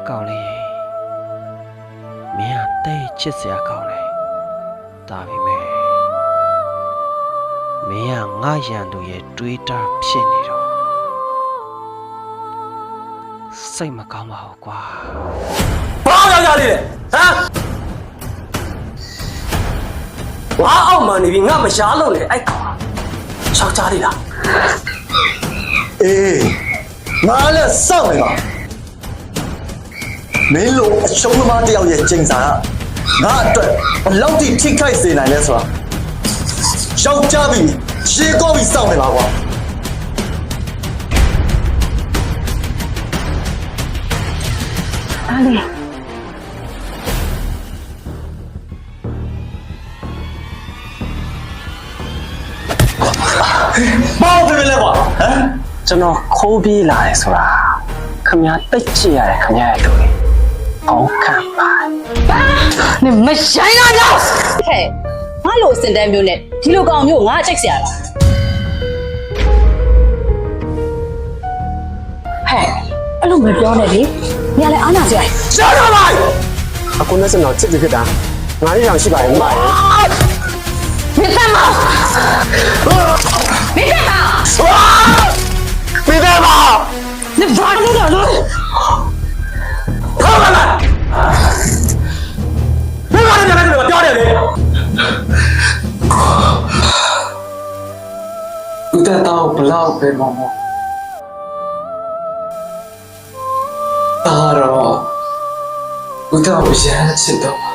ကောင်းလေမင်းကတိတ်ချစ်စရာကောင်းတယ်ဒါပေမဲ့မင်းကငါရန်သူရဲ့တွေးတာဖြစ်နေတော့စိတ်မကောင်းပါဘူးကွာဘာရောက်ကြလေဟမ်ငါအောက်မှနေပြီးငါမရှားလို့လေအဲ့ကောင်ချောက်ကြလေလားအေးငါလည်းစောင့်နေပါမင်းလိုအရှုံးသမားတယောက်ရဲ့ကျင့်စာကငါအတွက်ဘယ်လောက်ထိထိခိုက်စေနိုင်လဲဆိုတာယောက်ျားပြီးရှေးကောပြီးစောင့်နေပါကွာအားလေဘာလို့လဲကွာဟမ်ကျွန်တော်ခိုးပြေးလာတယ်ဆိုတာခမရတိတ်ချရတယ်ခမရရဲ့လူတွေအောက်ခံပါနေမဆိုင်တော့တော့ဟဲ့ငါလိုစင်တန်းမျိုးနဲ့ဒီလိုကောင်မျိုးငါချိတ်เสียလားဟဲ့အဲ့လိုမပြောနဲ့လေညလည်းအားနာစရာရှားတော့လိုက်အခုနဲ့စင်တော့ချစ်ဖြစ်တာငါလေးတောင်ရှိပါတယ်မမင်းသမမမင်းသမမိသားပါနေဘာလို့လဲလို့ခေါ်လာလာဘယ်ကနေပြန်လဲပြောတယ်လေဦးတဲ့တော့ဘလောက်ပဲမောမောဒါတော့ဦးတော့ရမ်းချစ်တော့